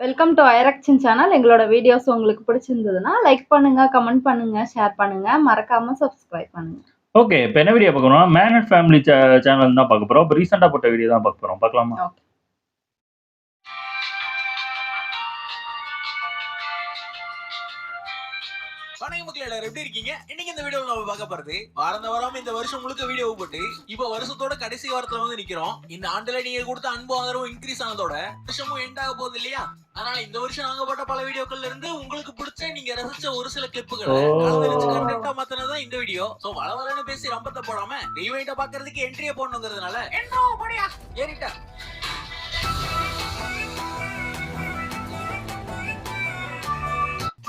Welcome to ஐரக்ஷன் channel. எங்களோட videos உங்களுக்கு பிடிச்சிருந்ததுன்னா லைக் பண்ணுங்க, கமெண்ட் பண்ணுங்க, ஷேர் பண்ணுங்க, மறக்காம சப்ஸ்கிரைப் பண்ணுங்க. ஓகே. இப்ப என்ன வீடியோ பார்க்க போறோம்னா, மேன் அண்ட் ஃபேமிலி சேனல் தான் பார்க்க போறோம். இப்ப ரீசென்ட்டா போட்ட வீடியோ தான் பார்க்க போறோம். பார்க்கலாமா? ஓகே. வணக்கம் மக்களே, எல்லாரும் எப்படி இருக்கீங்க? இன்னைக்கு இந்த வீடியோல நம்ம பார்க்க போறது வாரம் இந்த வருஷம் முழுக்க வீடியோ போட்டு இப்ப வருஷத்தோட கடைசி வாரத்துல வந்து நிக்கிறோம். இந்த ஆண்டுல நீங்க கொடுத்த அன்பு ஆதரவும் இன்க்ரீஸ் ஆனதோட வருஷமும் எண்ட் ஆக போகுது இல்லையா? அதனால இந்த வருஷம் நாங்க போட்ட பல வீடியோக்கள்ல இருந்து உங்களுக்கு பிடிச்ச நீங்க ரசிச்ச ஒரு சில கிளிப்புகளை கண்டென்ட்டா மாத்தினதான் இந்த வீடியோ. சோ வளவலன்னு பேசி ரம்பத்தை போடாம ரீவைண்ட பாக்குறதுக்கு என்ட்ரியை போடணுங்கிறதுனால என்ன போடியா ஏறிட்டா.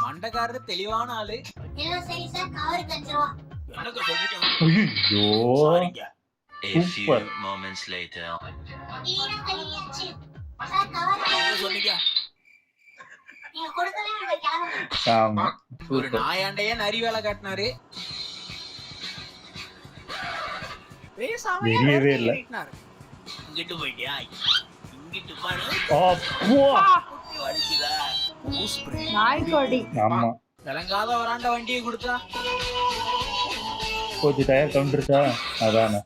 மண்டக்காரர் தெளிவான ஆளு. எல்லாம் சரி சார், கவர் கஞ்சிரவா. எனக்கு சொல்லிட்டேன். ஐயோ. சாரிங்க. A few moments later. நீங்க கழியாச்சு. சார் கவர் என்ன சொன்னீங்க? நீங்க கொடுக்கவே எனக்கு கிளம்புங்க. ஆமா. ஒரு நாயாண்டைய நரி வேலை காட்டினாரு. பேசாம தெரியவே இல்ல. இங்கிட்டு போயிட்டியா? இங்கிட்டு பாரு. அப்பா. குட்டி வலிக்குதா? ஊஸ்ப்ரே. நாய்க்கொடி. ஆமா. விளங்காத வராண்ட வண்டியை கொடுத்தா கொஞ்சம் டயர் கவுண்டருச்சா? அதானே.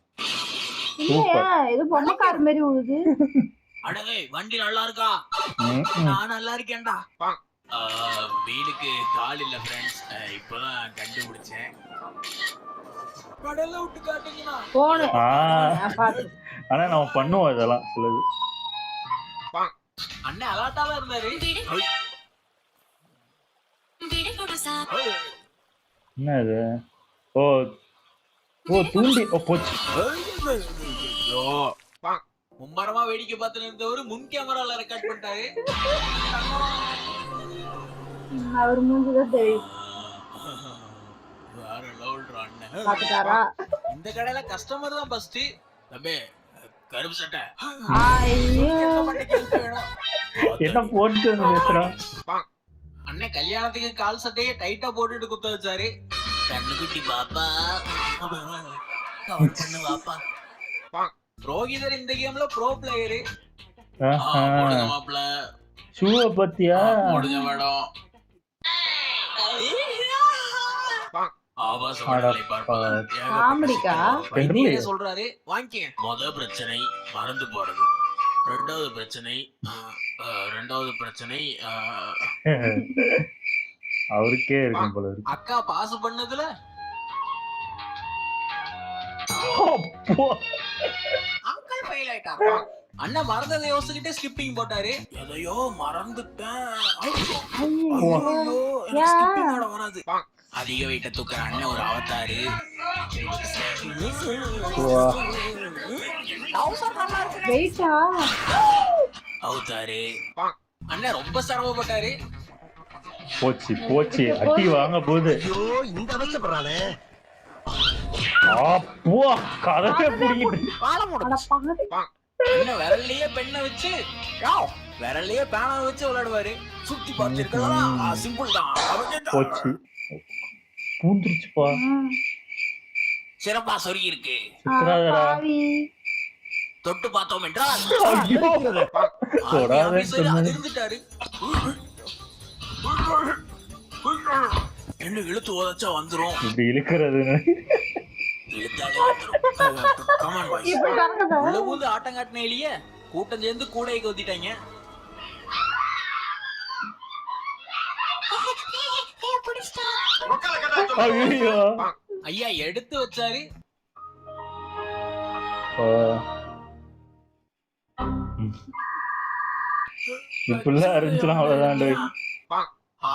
இல்லையா, இது பொம்மை கார் மாதிரி உழுது. அடவே வண்டி நல்லா இருக்கா? நான் நல்லா இருக்கேன்டா. வீலுக்கு கால் இல்ல ஃப்ரெண்ட்ஸ், இப்பதான் கண்டுபிடிச்சேன். கடல்ல விட்டு காட்டுங்கண்ணா. போனு. ஆனா நம்ம பண்ணுவோம் இதெல்லாம் சிலது. அண்ணன் அலாட்டால இருந்தாரு. என்ன இது? ஓ ஓ தூண்டி போச்சு. மும்மரமா வேடிக்கை பார்த்து இருந்தவரு முன் கேமரால ரெக்கார்ட் பண்ணிட்டாரு. அவர் மூஞ்சிதான் தெரியும். வேற லெவல்ரா அண்ணன். பாத்துட்டாரா? இந்த கடையில கஸ்டமர் தான் ஃபர்ஸ்ட். தம்பி கருப்பு சட்டை. ஐயோ. என்ன போட்டு பேசுறான்? அண்ணன் கல்யாணத்துக்கு கால் சட்டையை டைட்டா போட்டுட்டு குத்த வச்சாரு. கண்ணுக்குட்டி பாப்பா கவர் பண்ணு பாப்பா. ரோஹிதர் இந்த கேம்ல ப்ரோ பிளேயரு. மாப்ள ஷூவை பத்தியா? முடிஞ்ச மேடம். காமெடிக்கா? சொல்றாரு வாங்கிக்க. முத பிரச்சனை மறந்து போறது. ரெண்டாவது பிரச்சனை அவருக்கே இருக்கும் போல இருக்கு. அக்கா பாஸ் பண்ணதுல அங்கிள் ஃபெயில் ஆயிட்டாரு. அண்ணன் மறந்ததை யோசிச்சுக்கிட்டே ஸ்கிப்பிங் போட்டாரு. எதையோ மறந்துட்டேன். ஸ்கிப்பிங்கோட வராது. அதிக வெயிட்ட தூக்குற அண்ணன் ஒரு அவதாரு. வெயிட்டா? அவதாரு அண்ணன் ரொம்ப சிரமப்பட்டாரு. போச்சு அடி வாங்க போகுது. இந்த அவசரப்படுறானே. அப்போ கதவே புடிங்கிட்டு என்ன விரல்லையே பெண்ணை வச்சு விரல்லையே பேனை வச்சு விளையாடுவாரு. சுத்தி பார்த்திருக்கலாம். சிம்பிள் தான். போச்சு. பூந்துருச்சுப்பா. சிறப்பா சொருகி இருக்கு. தொட்டு பார்த்தோம் என்றால் அதிர்ந்துட்டாரு. என்ன இழுத்து உதச்சா வந்துரும். இப்படி இழுக்கிறது ஆட்டம் காட்டினேலியே கூட்டம் சேர்ந்து கூடையை கொத்திட்டாங்க. ஐயா எடுத்து வச்சாரு. இப்படிலாம் இருந்துச்சுன்னா அவ்வளவுதான்.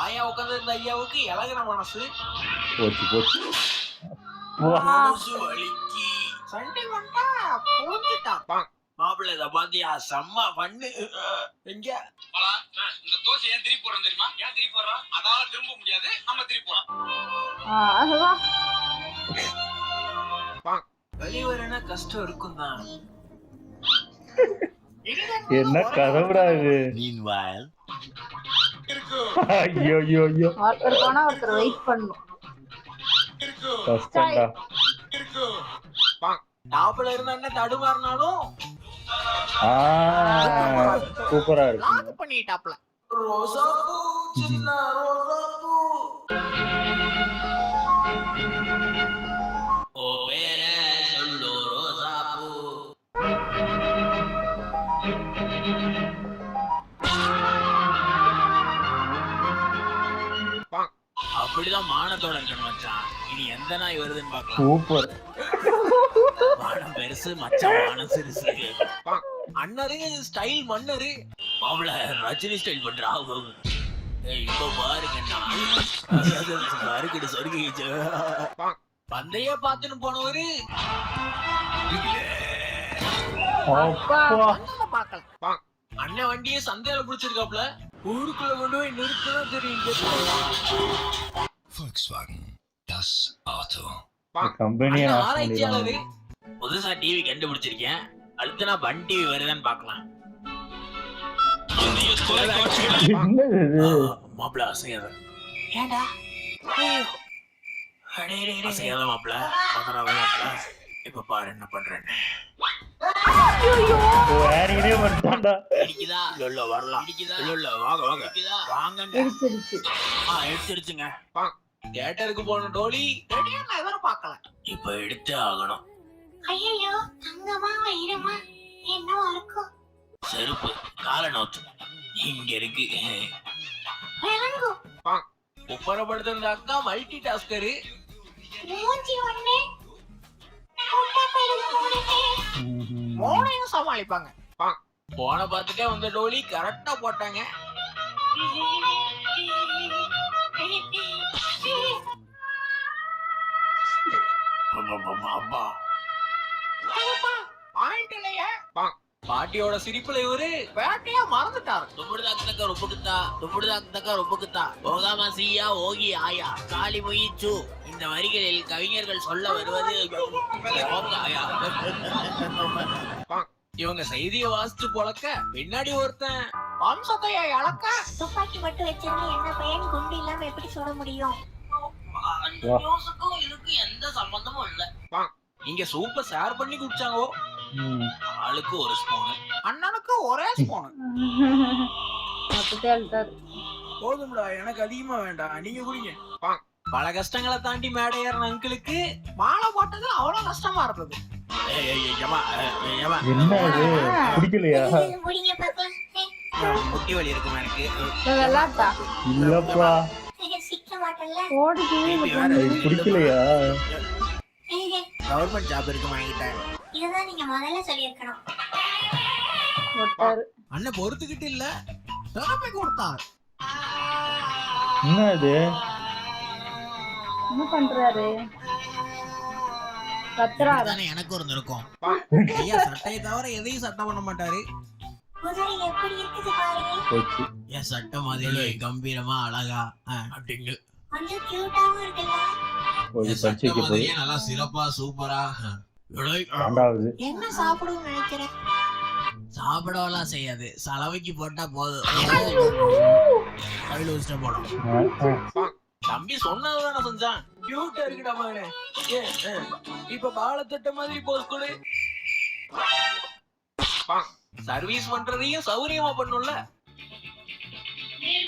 ஆயா உட்கார்ந்து இருந்த ஐயாவுக்கு இலகுன மனசு. போச்சு வலிக்கு சண்டை வந்தா போட்டுட்டான். மாப்பிள்ளை இதை பாத்தியா செம்ம பண்ணு. எங்க இந்த தோசை ஏன் திருப்பி போறோம் தெரியுமா? ஏன் திருப்பி போடுறோம்? அதால திரும்ப முடியாது, நம்ம திருப்பி போறோம். வெளிவரனா கஷ்டம் இருக்கும் தான். என்ன கதவுடா இது? ஐயோ ஒருத்தர் போனா ஒருத்தர் வெயிட் பண்ணும். கஷ்டம்டா. டாப்ல இருந்த அண்ணன் தடுமாறினாலும் சூப்பரா இருக்கு. லாக் பண்ணிட்டாப்ல. ரோசாப்பூ சின்ன ரோசாப்பூ ஓ வேற சொல்லு ரோசாப்பூ அப்படிதான் மானத்தோட இருக்கணும் மச்சான். இனி எந்த நாய் வருதுன்னு பார்க்கலாம். சூப்பர். மானம் பெருசு மச்சான், மானம் சிறுசு. அண்ணரு ஸ்டைல் மன்னரு மாவுல ரஜினி ஸ்டைல் பண்றா. இப்ப பாருங்க அருக்கடி சொருகி பந்தைய பாத்துன்னு போனவரு பாக்கலாம். அண்ணன் வண்டியை சந்தையில புடிச்சிருக்காப்ல. ஊருக்குள்ள கொண்டு போய் நிறுத்தினா தெரியும். Volkswagen, das Auto. கம்பெனியை ஆராய்ச்சியாளரு புதுசா டிவி கண்டுபிடிச்சிருக்கேன். அடுத்து நான் பன் டிவி வருதான்னு பாக்கலாம். என்னது இது? மாப்பிள்ள அசையாத. ஏண்டா அசையாத மாப்பிள்ள. இப்ப பாரு என்ன பண்றேன்னு. வேறே வந்துட்டான்டா. இடிக்குதா? இல்ல வரலாம். இடிக்குதா? இல்ல வாங்க வாங்க. இடிக்குதா? வாங்கங்க. இடிச்சிருச்சு. எடுத்துருச்சுங்க. தியேட்டருக்கு போன டோலி ரெடியா நான் எவரும் பார்க்கல. இப்ப எடுத்தே ஆகணும். ஐயோ தங்கமா வைரமா என்னவா இருக்கும்? செருப்பு கால நோத்து இங்க இருக்கு. விளங்கு உப்பரப்படுத்துற அக்கா மல்டி டாஸ்கரு. மூஞ்சி ஒண்ணு முட்டை பெருசு மூணுமே போனையும் சமாளிப்பாங்க. போன பார்த்துட்டே வந்த டோலி கரெக்டா போட்டாங்க. பாட்டியோட சிரிப்புல இவரு பேட்டையா மறந்துட்டாரு. துப்புடுதாக்க ரொம்பக்குத்தா துப்புடுதாக்க ரொம்பக்குத்தா போகாம சீயா ஓகி ஆயா காலி மொய்ச்சு. இந்த வரிகளில் கவிஞர்கள் சொல்ல வருவது இவங்க செய்தியை வாசிச்சு பொழக்க பின்னாடி ஒருத்தன் வம்சத்தையா இழக்க. துப்பாக்கி மட்டும் வச்சிருந்தா என்ன பையன் குண்டு இல்லாம எப்படி சுட முடியும்? இதுக்கு எந்த சம்பந்தமும் இல்ல. இங்க சூப்பர் ஷேர் பண்ணி குடிச்சாங்க. ஆளுக்கு ஒரு ஸ்பூன், அண்ணனுக்கு ஒரே ஸ்பூன். போதும்டா எனக்கு அதிகமா வேண்டாம், நீங்க குடிங்க. பல கஷ்டங்களை தாண்டி மேடை ஏறின அங்கிளுக்கு மாலை போட்டது அவ்வளவு கஷ்டமா இருந்தது. பிடிக்கலையா? முடிங்க பார்க்கலாம். முட்டி வலி இருக்கும் எனக்கு. இல்லப்பா சிக்க மாட்டேன்ல. பிடிக்கலையா? கவர்மெண்ட் ஜாப் இருக்கு வாங்கிட்டேன். இதுதான் நீங்க முதல்ல சொல்லியிருக்கணும். அண்ணன் பொறுத்துக்கிட்டு இல்ல திறமை கொடுத்தார். என்ன இது? என்ன பண்றாரு? கத்துறாரு. எனக்கு ஒரு இருக்கும். ஐயா சட்டையை தவிர எதையும் சட்டம் பண்ண மாட்டாரு. முதல்ல எப்படி இருக்குது பாருங்க. என் சட்டை மாதிரி கம்பீரமா அழகா அப்படிங்க. கொஞ்சம் கியூட்டாவும் இருக்குல்ல. நல்லா சிறப்பா சூப்பரா. என்ன சாப்பிடுன்னு நினைக்கிறேன். சாப்பிடலாம் செய்யாது, சலவைக்கு போட்டா போதும். கையில வச்சுட்டா போடும். தம்பி சொன்னதுதானே செஞ்சான். கியூட்டா இருக்குடா மகனே. இப்ப பாலத்தட்ட மாதிரி போஸ் கொடு. சர்வீஸ் பண்றதையும் சௌரியமா பண்ணும்ல.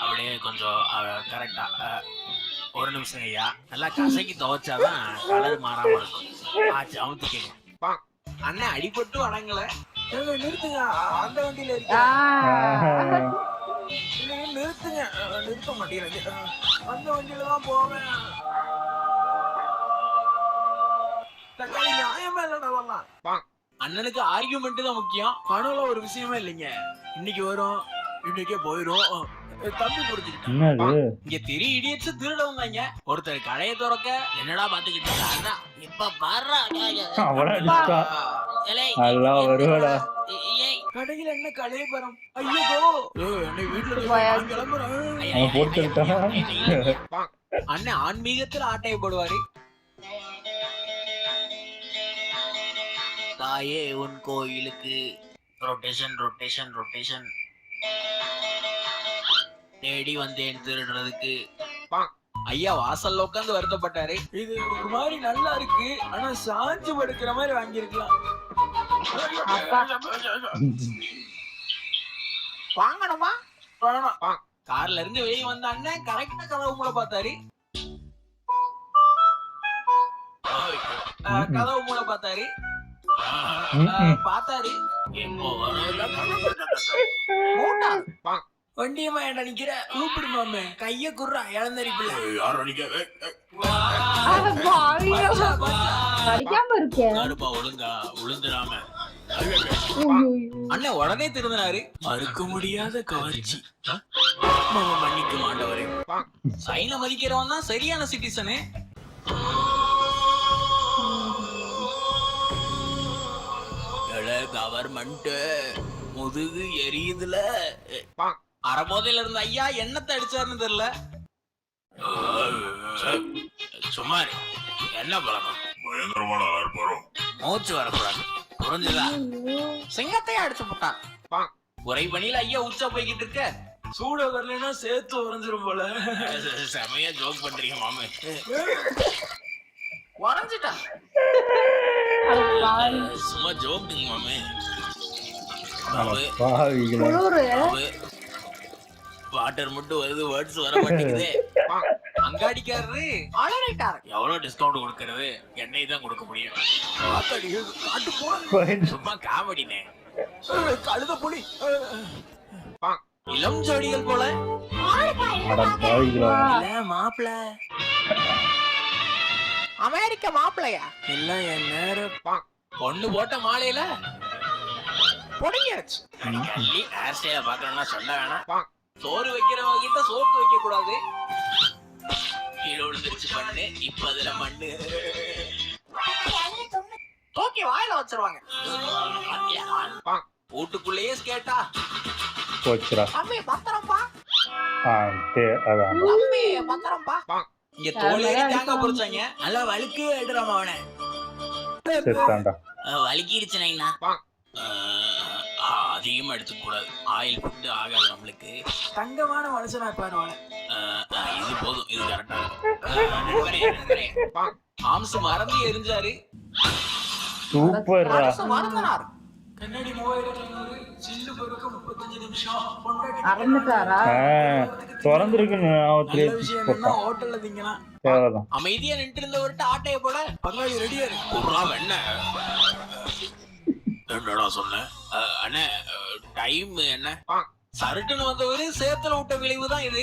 அப்படியே கொஞ்சம் கரெக்டா ஒரு நிமிஷம் ஐயா. நல்லா கசைக்கு துவைச்சாதான் கலர் மாறாம இருக்கும். அமுத்திக்கங்க. அண்ணன் அடிபட்டு அடங்கல. நிறுத்துங்க, அந்த வண்டியில இருக்க. நிறுத்துங்க. நிறுத்த மாட்டேங்கிறேன். அந்த வண்டியில தான் போவேன். தக்காளி நியாயமே இல்லடா வரலாம். அண்ணனுக்கு ஆர்கியூமெண்ட் தான் முக்கியம். பணம்ல ஒரு விஷயமே இல்லைங்க. இன்னைக்கு வரும் இன்னைக்கே போயிரும். தம்பி புரிஞ்சுக்கிட்டாங்க. இங்க திரி இடியட்ஸ் திருடவங்க. ஒருத்தர் கடையை திறக்க என்னடா பாத்துக்கிட்டு இப்ப பாரு கடையில என்ன கலையபரம். ஐயோ என்னை வீட்டுல கிளம்புறேன். அண்ணன் ஆன்மீகத்துல ஆட்டைய போடுவாரு. தாயே உன் கோயிலுக்கு ரொட்டேஷன் ரொட்டேஷன் ரொட்டேஷன். தேடி வந்தேன் திருடுறதுக்கு. ஐயா வாசல்ல உட்காந்து வருத்தப்பட்டாரு. இது ஒரு மாதிரி நல்லா இருக்கு, ஆனா சாஞ்சு படுக்கிற மாதிரி வாங்கிருக்கலாம். வாங்கணுமா? கார்ல இருந்து வெளியே வந்த அண்ணன் கரெக்டா கதவு மூட பார்த்தாரு. கதவு மூட பார்த்தாரு. பார்த்தாரு. வண்டியம்மா ஏன்டா நிக்கிற? கூப்பிடு மாமே. கைய குர்றா இழந்தரிப்பில்ல. யாரும் படிக்காம இருக்கேன். ஒழுங்கா உளுந்துடாம. அண்ணன் உடனே திருந்தினாரு. மறுக்க முடியாத கவர்ச்சி. மாமா மன்னிக்க மாட்டவரே. சைன மதிக்கிறவன் தான் சரியான சிட்டிசனு. கவர்மெண்ட் முதுகு எரியுதுல. அரைபோதையில இருந்த ஐயா என்னத்தை அடிச்சாருன்னு தெரியல. சும்மா என்ன பழக்கம்? பயங்கரமான மூச்சு வரக்கூடாது. புரிஞ்சுதா? சிங்கத்தையே அடிச்சு போட்டான். குறை பணியில ஐயா உச்சா போய்கிட்டு இருக்க. சூட வரலன்னா சேர்த்து உறைஞ்சிரும் போல. செமையா ஜோக் பண்றீங்க மாமே. உறைஞ்சிட்டான். சும்மா ஜோக்குங்க மாமே. வாட்டர் மட்டும் வருது, வேர்ட்ஸ் வர மாட்டேங்குது. அங்காடிக்காரரு அலறிட்டாரு. எவ்வளவு டிஸ்கவுண்ட் கொடுக்கறது? எண்ணெய் தான் கொடுக்க முடியும். சும்மா காமெடினே. கழுத புலி. இளம் ஜோடிகள் போல. மாப்பிள அமெரிக்க மாப்பிளையா? இல்ல என் நேரம் பொண்ணு போட்ட மாலையில பொடியாச்சு. ஹேர் ஸ்டைல பாக்கணும்னா சொல்ல வேணாம். சோறு வைக்கிறவங்க கிட்ட சோப்பு வைக்க கூடாது. கீழே விழுந்துருச்சு பண்ணு. இப்ப அதுல மண்ணு தூக்கி வாயில வச்சிருவாங்க. வீட்டுக்குள்ளேயே கேட்டா தம்பி பத்திரம்பா. தம்பி பத்திரம்பா. இங்க தோலையே தேங்க பொறிச்சாங்க. நல்லா வழுக்கு எடுறாம அவனை. வலிக்கிருச்சுனா அதிகமா எடுத்துக்க கூடாது. ஆயில் ஃபுட் ஆகாது நம்மளுக்கு. தங்கமான மனுஷனா பாருவாங்க. இது போதும், இது கரெக்டா இருக்கும். ஆம்சு மறந்து எரிஞ்சாரு. மறந்தனார். கண்ணாடி 3500, சில்லு பொறுக்க 35 நிமிஷம். ஹோட்டல்ல திங்கலாம். அமைதியா நின்று இருந்தவர்கிட்ட ஆட்டைய போட பங்காளி ரெடியா இருக்கு. என்ன என்னடா சொன்ன? அண்ணே டைம் என்ன? சருட்டுன்னு வந்தவரு சேத்துல விட்ட விளைவு தான் இது.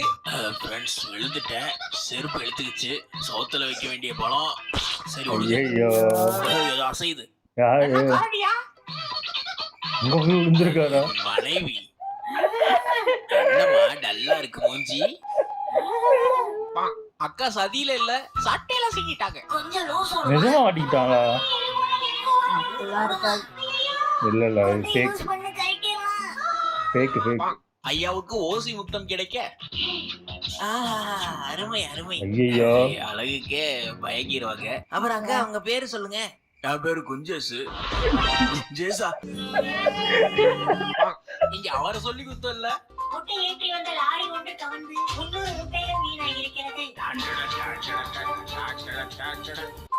ஃப்ரெண்ட்ஸ் விழுந்துட்டேன். செருப்பு எடுத்துக்கிச்சு. சோத்துல வைக்க வேண்டிய பழம் சரி அசைது. மனைவி என்னமா டல்லா இருக்கு மூஞ்சி? அக்கா சதியில இல்ல சட்டையில சிக்கிட்டாங்க. நிஜமா மாட்டிக்கிட்டாங்களா? இல்ல ஐயாவுக்கு ஓசி முத்தம் கிடைக்க அருமை அருமை. அழகுக்கே பயங்கிடுவாங்க. அப்புறம் அக்கா அவங்க பேரு சொல்லுங்க. என் பேரு குஞ்சேசு. ஜேசா இங்க அவரை சொல்லி குத்தம் இல்ல. முட்டை ஏற்றி வந்த லாரி ஒன்று கவர்ந்து 300 முட்டைகள் வீணாகியிருக்கிறது.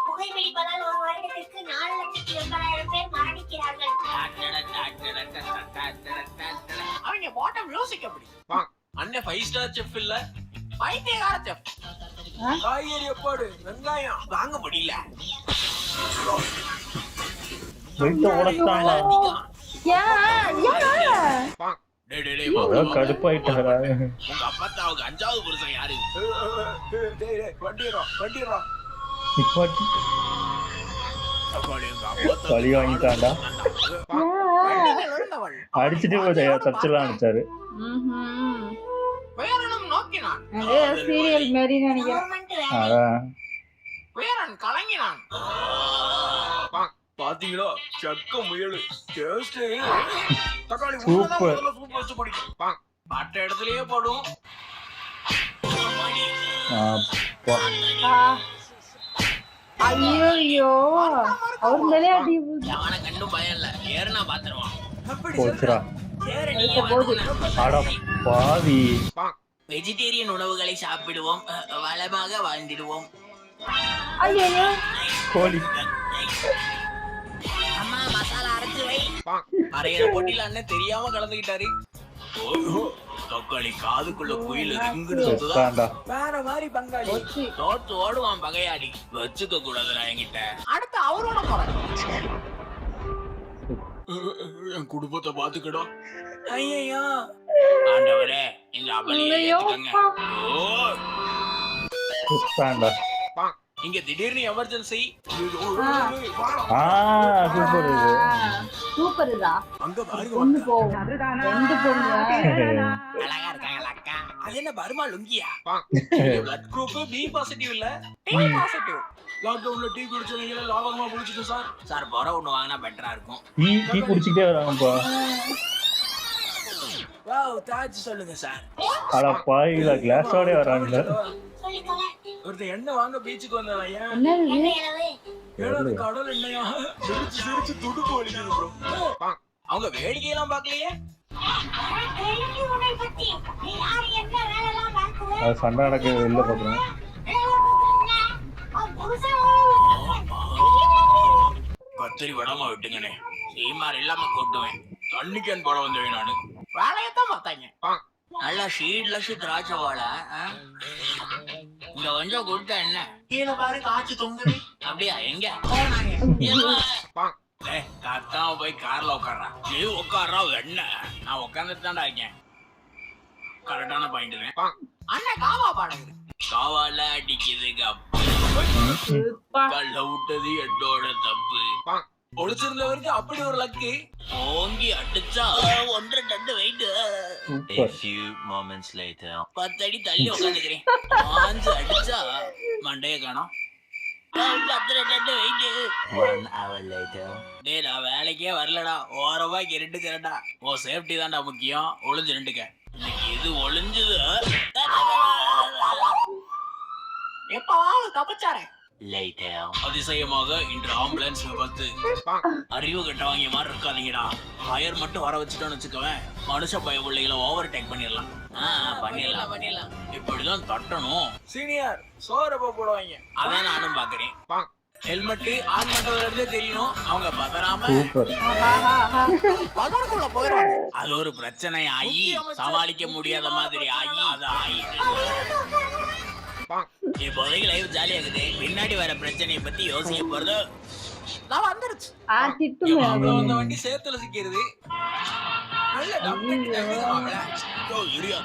புகைப்பிடிப்பதால் ஒரு வருடத்திற்கு 4,80,000 பேர் மரணிக்கிறார்கள். அவங்க போட்ட மியூசிக் அப்படி. அண்ணன் 5 ஸ்டார் செஃப் இல்ல, பைத்தியக்கார செஃப். காய்கறி எப்பாடு வெங்காயம் வாங்க முடியல. கடுப்பாயிட்டாரா? உங்க அப்பத்தாவுக்கு 5வது புருஷன் யாரு? வழி வாங்கிட்டாண்டா. அடிச்சுட்டு போதையா தச்சலாம் அடிச்சாரு. சீரியல் மாதிரி நினைக்கிறேன். கலங்கினான். பாத்தீங்களா சக்க முயலு தக்காளி சூப்பர் வச்சு குடிக்கும். பட்ட இடத்துலயே போடும். ஐயோ அவர் மேலே அடி. அவனை கண்டும் பயம் இல்ல. ஏறனா பாத்துருவான். வெஜிடேரியன் உணவுகளை சாப்பிடுவோம், வளமாக வாழ்ந்திடுவோம். அம்மா மசாலா அரைச்சு வை. அரையிற போட்டியில அண்ணன் தெரியாம கலந்துகிட்டாரு. பங்காளி காதுக்குள்ள குயில் இருக்குன்னு வேற மாதிரி பங்காளி தோத்து ஓடுவான் பகையாளி. வச்சுக்க கூடாதுடா என்கிட்ட. அடுத்து அவரோட என் குடும்பத்தை பாத்துக்கிடும். ஐயா ஆண்டவரே இந்த அபலியை ஏத்துக்கங்க. இங்க திடீர்னு எமர்ஜென்சி. சூப்பர் இதா. அங்க பாருங்க பொண்ணு போகும். ரெண்டு பொண்ணு அழகா இருக்காங்க அக்கா. அது என்ன பர்மா லுங்கியா? பிளட் குரூப் பி பாசிட்டிவ் இல்ல டி பாசிட்டிவ். லாக்டவுன்ல டீ குடிச்சவங்க லாபமா குடிச்சிட்டு சார் போற ஒண்ணு வாங்கினா பெட்டரா இருக்கும். டீ குடிச்சிட்டே வராங்கப்பா. வாவ் தாஜ் சொல்லுங்க சார். அட பாயில கிளாஸோட வராங்க. ஒருத்தர் எண்ணெய் வாங்க பீச்சுக்கு வந்தாங்க. என்னது கடல் எண்ணெயா? சிரிச்சு துடுப்பு வலிக்குது ப்ரோ. அவங்க வேடிக்கையெல்லாம் பார்க்கலையே. அது சண்டை நடக்க வெளில பாக்குறேன். கத்திரி வடமா விட்டுங்கண்ணே. சீமார் இல்லாம கூட்டுவேன். தண்ணிக்கன் போட வந்தேன் நானு. வேலையத்தான் பார்த்தாங்க. நல்லா ஷீட்லஸ் திராட்சை வாழை. இங்க கொஞ்சம் கொடுத்தா என்ன கீழே பாரு காய்ச்சி தொங்குது. அப்படியா எங்க கத்தாம போய் கார்ல உட்காடுறான். நீ உட்காடுறா என்ன? நான் உட்காந்துட்டு தான்டா இருக்கேன். கரெக்டான பாயிண்ட். அண்ணன் காவா பாடுங்க. காவால அடிக்குதுங்க. கல்ல விட்டது என்னோட தப்பு. ஒளிச்சிருந்தவருக்கு அப்படி ஒரு லக்கு. ஓங்கி அடிச்சா 1.5 ton weight. A few moments later. 10 அடி தள்ளி உட்காந்துக்கிறேன். ஆஞ்சு அடிச்சா மண்டைய காணோம். 10 டன் வெயிட். 1 hour later. டேய் நான் வேலைக்கே வரலடா. ஓரமா கிரண்டுக்கிறடா. ஓ சேஃப்டி தான்டா முக்கியம். ஒளிஞ்சு நின்றுக்க. இன்னைக்கு இது ஒளிஞ்சுது. எப்பவாவது தப்பிச்சாரே. Later. அதிசயமாக இன்று ஆம்புலன்ஸ் விபத்து. அறிவு கட்டவாங்க மாதிரி இருக்காதீங்கடா. ஃபயர் மட்டும் வர வச்சுட்டோன்னு வச்சுக்கவேன். மனுஷ பய பிள்ளைகளை ஓவர் டேக் பண்ணிடலாம். பண்ணிடலாம். இப்படிதான் தட்டணும். சீனியர் சோரப்ப போடுவாங்க. அதான் நானும் பாக்குறேன். ஹெல்மெட் ஆன் பண்றதுல இருந்தே தெரியணும். அவங்க பதறாம பதறக்குள்ள போயிடுவாங்க. அது ஒரு பிரச்சனை ஆகி சமாளிக்க முடியாத மாதிரி ஆகி அது ஆகி இப்போதைக்கு லைவ் ஜாலியா இருக்குது. பின்னாடி வர பிரச்சனையை பத்தி யோசிக்க போறது நான் வந்துருச்சு. வந்த வண்டி சேத்துல சிக்கிறது. நல்ல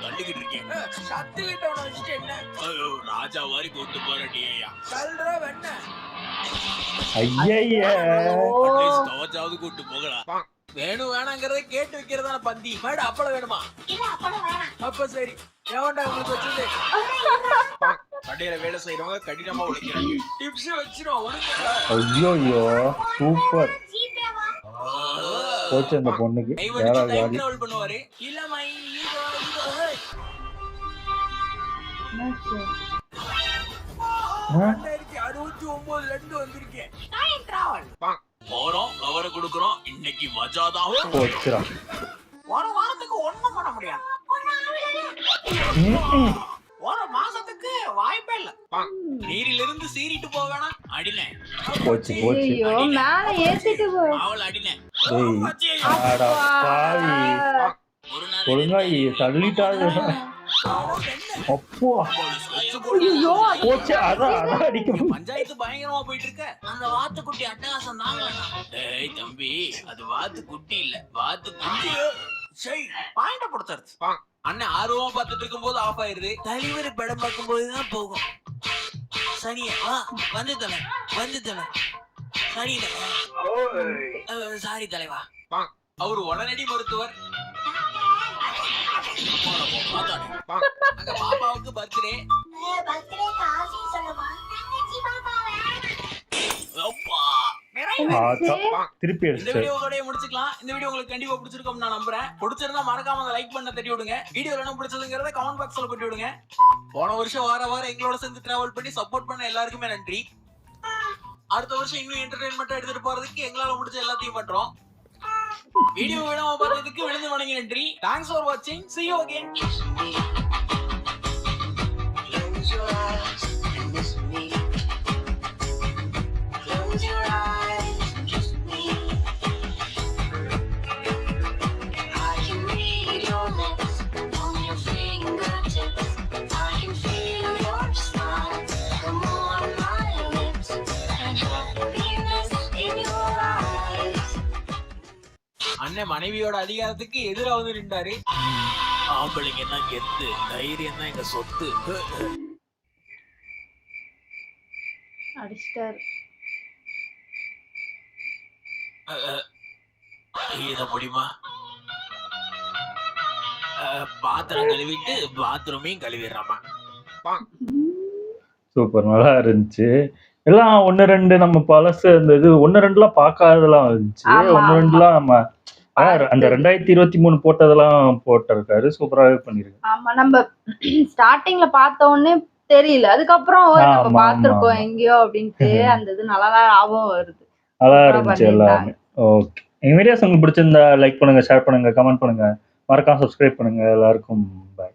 தள்ளிக்கிட்டு இருக்கேன். சத்து கிட்ட வச்சுட்டு என்ன ராஜா மாதிரி கூட்டு போறடியா சொல்ற வெண்ண துவச்சாவது கூட்டு போகலாம். வேணும் வேணாங்கிறத கேட்டு வைக்கிறதான பந்தி. மேடம் அப்பளம் வேணுமா? அப்ப சரி. எவன்டா உங்களுக்கு வச்சது? கடையில வேலை செய்யறவங்க கடினமா உழைக்கிறாங்க. டிப்ஸ் வச்சிரும். ஐயோ சூப்பர் போச்சு அந்த பொண்ணுக்கு. வேற காலி பண்ணுவாரு. இல்ல 2069 லட்டு வந்திருக்கேன். போறோம் கவரை குடுக்குறோம். இன்னைக்கு மஜாதான் போச்சுடா. ஒரு வாரத்துக்கு ஒண்ணும் பண்ண முடியாது. ஒரு மாசத்துக்கு வாய்ப்பே இல்ல. நீரிலிருந்து சீறிட்டு போவேனா அடினே. போச்சு மேல ஏத்திட்டு அவள் அடினே. ஒழுங்கா தள்ளிட்டாரு. அப்போ போச்சு. அதான் அடிக்கும். பஞ்சாயத்து பயங்கரமா போயிட்டு இருக்க. அந்த வாத்துக்குட்டி அட்டகாசம் தாங்க. டேய் தம்பி அது வாத்துக்குட்டி இல்ல வாத்துக்குட்டி. சரி பாயிண்ட கொடுத்துருச்சு. அண்ணன் ஆர்வமா பார்த்துட்டு இருக்கும் போது ஆஃப் ஆயிருது. தலைவர் படம் பார்க்கும் போதுதான் போகும். சரியா வந்து தலை சரி சாரி தலைவா. அவரு உடனடி மருத்துவர். அங்க பாப்பாவுக்கு பர்த்டே. திருப்பி இந்த வீடியோவோட முடிச்சுக்கலாம். இந்த வீடியோ உங்களுக்கு கண்டிப்பா பிடிச்சிருக்கும் நான் நம்புறேன். பிடிச்சிருந்தா மறக்காம லைக் பண்ண தட்டி விடுங்க. வீடியோல என்ன பிடிச்சதுங்கிறத கமெண்ட் பாக்ஸ்ல போட்டு விடுங்க. போன வருஷம் வாரம் எங்களோட சேர்ந்து டிராவல் பண்ணி சப்போர்ட் பண்ண எல்லாருக்குமே நன்றி. அடுத்த வருஷம் இன்னும் என்டர்டெயின்மெண்டா எடுத்துட்டு போறதுக்கு எங்களால முடிஞ்ச எல்லாத்தையும் பண்றோம். வீடியோ விடாம பார்த்ததுக்கு விழுந்து வணங்கி நன்றி. Thanks for watching. See you again. Close your eyes and miss me. Close your eyes and kiss me. I can read your lips on your face. அண்ணன் மனைவியோட அதிகாரத்துக்கு எதிரா வந்து நின்றாரு. ஆம்பளைங்க என்ன கெத்து, தைரியம் தான் எங்க சொத்து. அடிச்சிட்டாரு. இத முடியுமா? பாத்திரம் கழுவிட்டு பாத்ரூமையும் கழுவிடுறாமா. சூப்பர், நல்லா இருந்துச்சு. எல்லாம் 1, 2 நம்ம பழசு அந்த இது 1, 2லாம் பார்க்காததெல்லாம் இருந்துச்சு. ஆமா, 1, ஆமா. 2லாம் நம்ம அந்த பார்த்தது. 2023 போட்டதெல்லாம் போட்டிருக்காரு. சூப்பராவே பண்ணிருக்கு. ஆமா, நம்ம ஸ்டார்டிங்ல பார்த்த உடனே தெரியல. அதுக்கப்புறம் ஓ, நம்ம ஆமா, பார்த்திருக்கோம் ஆமா. எங்கேயோ அப்படின்ட்டு அந்த இது நல்லா ஞாபகம் வருது. நல்லா சூப்பரா இருந்துச்சு பண்ணியிருந்தாங்க. எல்லாமே. ஓகே. எங்க வீடியோஸ் உங்களுக்கு பிடிச்சிருந்தா லைக் பண்ணுங்க, ஷேர் பண்ணுங்க, கமெண்ட் பண்ணுங்க. மறக்காம சப்ஸ்கிரைப் பண்ணுங்க. எல்லாருக்கும் பாய்.